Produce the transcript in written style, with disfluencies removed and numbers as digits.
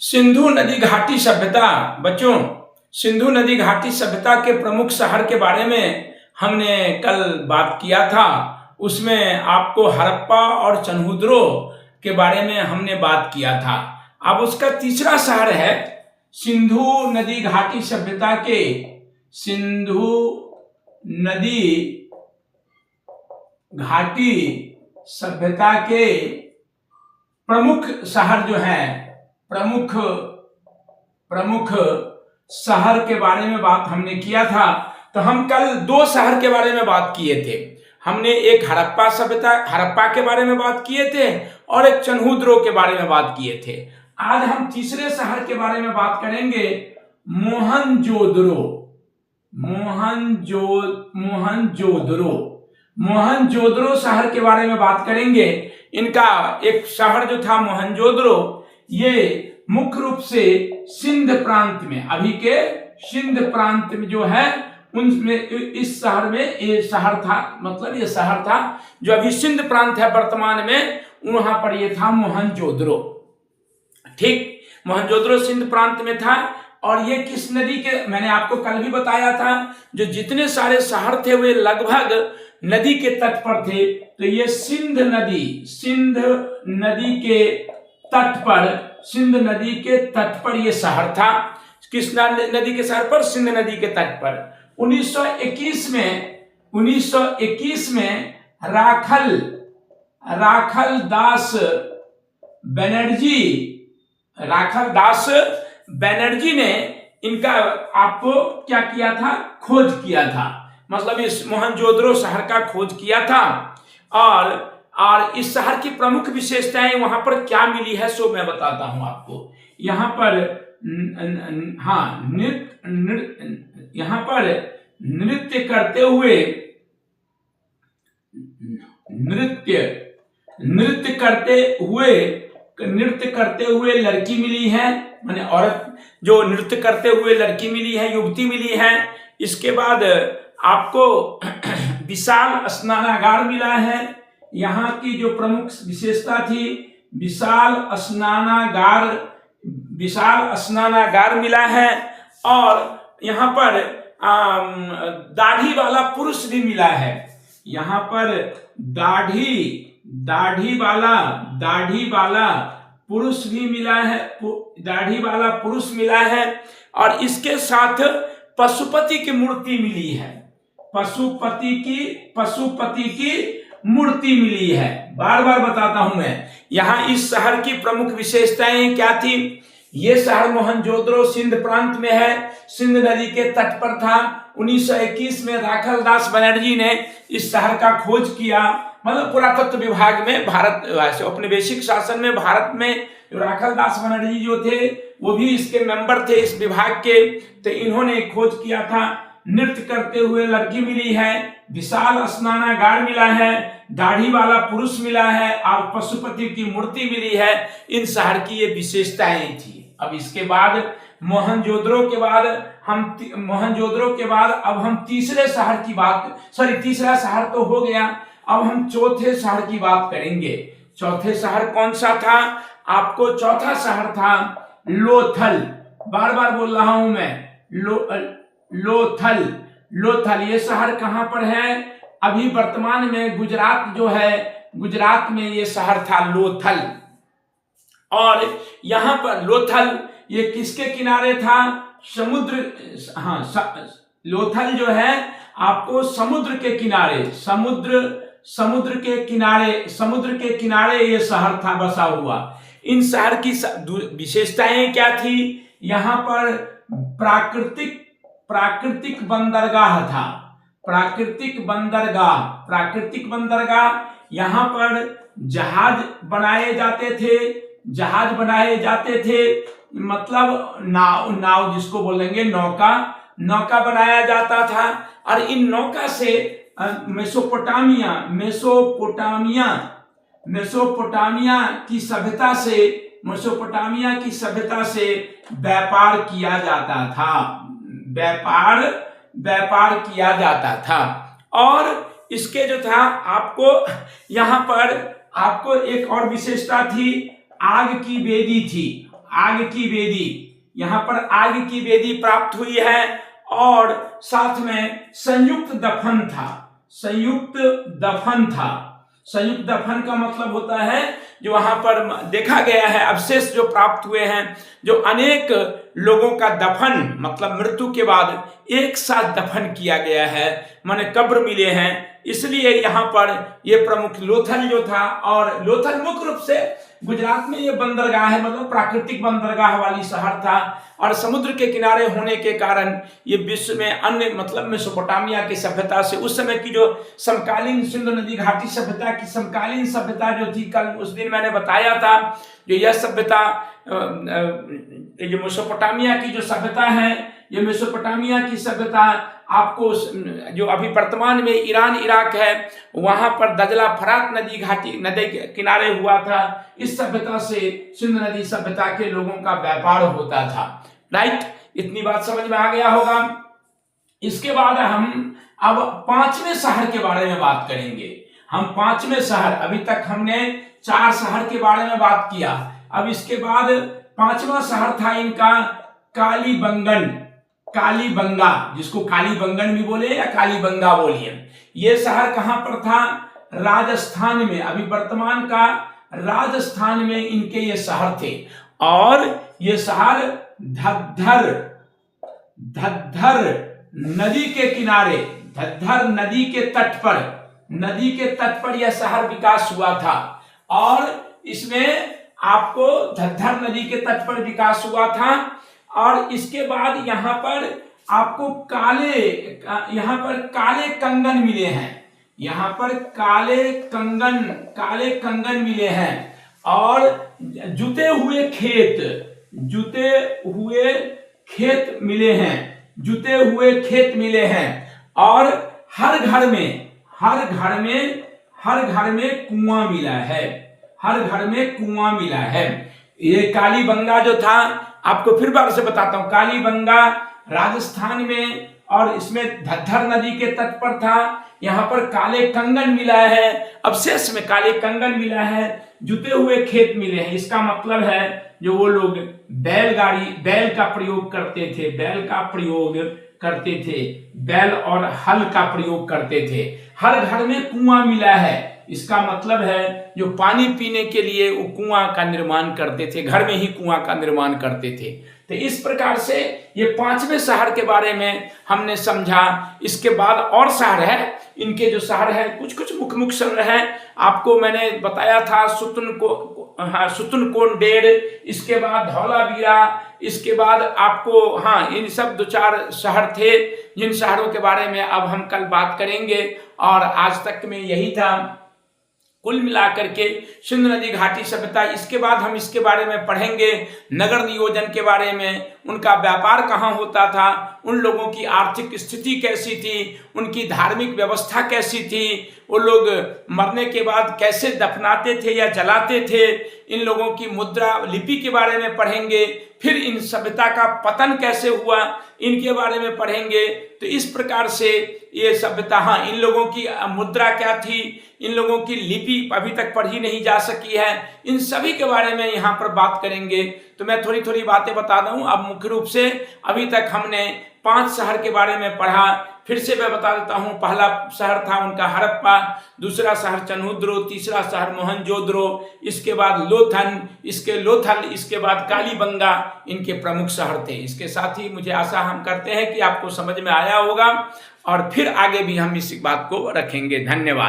सिंधु नदी घाटी सभ्यता। बच्चों, सिंधु नदी घाटी सभ्यता के प्रमुख शहर के बारे में हमने कल बात किया था। उसमें आपको हड़प्पा और चनहुद्रो के बारे में हमने बात किया था। अब उसका तीसरा शहर है सिंधु नदी घाटी सभ्यता के सिंधु नदी घाटी सभ्यता के प्रमुख शहर जो है, प्रमुख शहर के बारे में बात हमने किया था। तो हम कल दो शहर के बारे में बात किए थे। हमने एक हड़प्पा के बारे में बात किए थे और एक चनहुद्रो के बारे में बात किए थे। आज हम तीसरे शहर के बारे में बात करेंगे, मोहनजोदड़ो शहर के बारे में बात करेंगे। इनका एक शहर जो था मोहनजोदड़ो, ये मुख्य रूप से सिंध प्रांत में, अभी के सिंध प्रांत में जो है उनमें, इस शहर में ये शहर था, मतलब ये शहर था जो अभी सिंध प्रांत है वर्तमान में, वहां पर ये था मोहनजोदड़ो। ठीक, मोहनजोदड़ो सिंध प्रांत में था। और ये किस नदी के, मैंने आपको कल भी बताया था, जो जितने सारे शहर थे वे लगभग नदी के तट पर थे। तो ये सिंध नदी के तट पर ये शहर था। किस नदी के शहर पर? सिंध नदी के तट पर। 1921 में राखल दास बनर्जी ने इनका आपको क्या किया था? खोज किया था। मतलब इस मोहनजोदड़ो शहर का खोज किया था। और इस शहर की प्रमुख विशेषताएं वहां पर क्या मिली है सो मैं बताता हूं आपको। यहाँ पर नृत्य करते हुए लड़की मिली है, माने औरत जो नृत्य करते हुए लड़की मिली है, युवती मिली है। इसके बाद आपको विशाल स्नानागार मिला है। यहाँ की जो प्रमुख विशेषता थी, विशाल स्नानागार मिला है। और यहाँ पर दाढ़ी वाला पुरुष भी मिला है। यहाँ पर दाढ़ी वाला पुरुष भी मिला है, दाढ़ी वाला पुरुष मिला है। और इसके साथ पशुपति की मूर्ति मिली है, पशुपति की मूर्ति मिली है। बार बार बताता हूं मैं। यहाँ इस शहर की प्रमुख विशेषताएं क्या थी? ये शहर मोहनजोदड़ो सिंध प्रांत में है, सिंध नदी के तट पर था। 1921 में राखल दास बनर्जी ने इस शहर का खोज किया। मतलब पुरातत्व विभाग में, भारत अपने बेसिक शासन में भारत में राखल दास बनर्जी जो थे वो भी इसके मेंबर थे, इस विभाग के। तो इन्होंने खोज किया था। नृत्य करते हुए लड़की मिली है, विशाल स्नानागार मिला है, दाढ़ी वाला पुरुष मिला है और पशुपति की मूर्ति मिली है। इन शहर की ये विशेषताएं थी। अब इसके बाद मोहनजोदड़ो के बाद अब हम तीसरे शहर की बात, तीसरा शहर तो हो गया। अब हम चौथे शहर की बात करेंगे। चौथे शहर कौन सा था? आपको चौथा शहर था लोथल। बार बार बोल रहा हूं मैं, लोथल। ये शहर कहां पर है? अभी वर्तमान में गुजरात जो है, गुजरात में ये शहर था लोथल। और यहां पर लोथल ये किसके किनारे था? समुद्र। लोथल जो है आपको समुद्र के किनारे ये शहर था बसा हुआ। इन शहर की विशेषताएं क्या थी? यहाँ पर प्राकृतिक बंदरगाह था। प्राकृतिक बंदरगाह। यहाँ पर जहाज बनाए जाते थे। मतलब नाव जिसको बोलेंगे, नौका बनाया जाता था। और इन नौका से मेसोपोटामिया की सभ्यता से व्यापार किया जाता था। और इसके जो था आपको यहाँ पर आपको एक और विशेषता थी, आग की वेदी थी। आग की वेदी, यहाँ पर आग की वेदी प्राप्त हुई है और साथ में संयुक्त दफन था। संयुक्त दफन था। संयुक्त दफन का मतलब होता है जो वहां पर देखा गया है अवशेष जो प्राप्त हुए हैं, जो अनेक लोगों का दफन मतलब मृत्यु के बाद एक साथ दफन किया गया है, माने कब्र मिले हैं। इसलिए यहाँ पर ये प्रमुख लोथल जो था, और लोथल मुख्य रूप से गुजरात में ये बंदरगाह है, मतलब प्राकृतिक बंदरगाह वाली शहर था, और समुद्र के किनारे होने के कारण ये विश्व में अन्य मतलब मेसोपोटामिया की सभ्यता से उस समय की जो समकालीन सिंधु नदी घाटी सभ्यता की समकालीन सभ्यता जो थी, कल उस दिन मैंने बताया था, जो यह सभ्यता जो मेसोपोटामिया की जो सभ्यता है, ये मेसोपोटामिया की सभ्यता आपको जो अभी वर्तमान में ईरान इराक है वहां पर दजला फरात नदी घाटी नदी के किनारे हुआ था। इस सभ्यता से सिंधु नदी सभ्यता के लोगों का व्यापार होता था। राइट, इतनी बात समझ में आ गया होगा। इसके बाद हम अब पांचवें शहर के बारे में बात करेंगे। हम पांचवें शहर, अभी तक हमने 4 शहर के बारे में बात किया, अब इसके बाद पांचवा शहर था इनका कालीबंगन, कालीबंगा, जिसको कालीबंगन भी बोले या कालीबंगा बोलिए। ये शहर कहां पर था? राजस्थान में, अभी वर्तमान का राजस्थान में इनके ये शहर थे। और ये शहर धद्दर नदी के किनारे, धद्दर नदी के तट पर यह शहर विकास हुआ था। और इसमें आपको धद्दर नदी के तट पर विकास हुआ था। और इसके बाद यहाँ पर आपको काले कंगन मिले हैं, यहाँ पर काले कंगन मिले हैं, और जुते हुए खेत मिले हैं, और हर घर में कुआं मिला है। ये कालीबंगा जो था, आपको फिर बार से बताता हूं, कालीबंगा राजस्थान में, और इसमें धद्दर नदी के तट पर था। यहाँ पर काले कंगन मिला है, अवशेष में काले कंगन मिला है, जुते हुए खेत मिले हैं। इसका मतलब है जो वो लोग बैल का प्रयोग करते थे, बैल और हल का प्रयोग करते थे। हर घर में कुआं मिला है, इसका मतलब है जो पानी पीने के लिए वो कुआं का निर्माण करते थे, घर में ही कुआं का निर्माण करते थे। तो इस प्रकार से ये पांचवें शहर के बारे में हमने समझा। इसके बाद और शहर है, इनके जो शहर है कुछ मुख्य शहर है, आपको मैंने बताया था सुतुनकोंडेर, इसके बाद धौलावीरा, इसके बाद आपको इन सब 2-4 शहर थे, जिन शहरों के बारे में अब हम कल बात करेंगे। और आज तक में यही था कुल मिलाकर के सिंधु नदी घाटी सभ्यता। इसके बाद हम इसके बारे में पढ़ेंगे नगर नियोजन के बारे में, उनका व्यापार कहाँ होता था, उन लोगों की आर्थिक स्थिति कैसी थी, उनकी धार्मिक व्यवस्था कैसी थी, वो लोग मरने के बाद कैसे दफनाते थे या जलाते थे, इन लोगों की मुद्रा लिपि के बारे में पढ़ेंगे। फिर इन सभ्यता का पतन कैसे हुआ, इनके बारे में पढ़ेंगे। तो इस प्रकार से ये सभ्यता, इन लोगों की मुद्रा क्या थी, इन लोगों की लिपि अभी तक पढ़ी नहीं जा सकी है, इन सभी के बारे में यहाँ पर बात करेंगे। तो मैं थोड़ी बातें बता दूं। अब मुख्य रूप से अभी तक हमने 5 शहर के बारे में पढ़ा। फिर से मैं बता देता हूं, पहला शहर था उनका हड़प्पा, दूसरा शहर चनहुद्रो, तीसरा शहर मोहनजोदड़ो, इसके बाद लोथल, इसके बाद कालीबंगा, इनके प्रमुख शहर थे। इसके साथ ही मुझे आशा हम करते हैं कि आपको समझ में आया होगा, और फिर आगे भी हम इस बात को रखेंगे। धन्यवाद।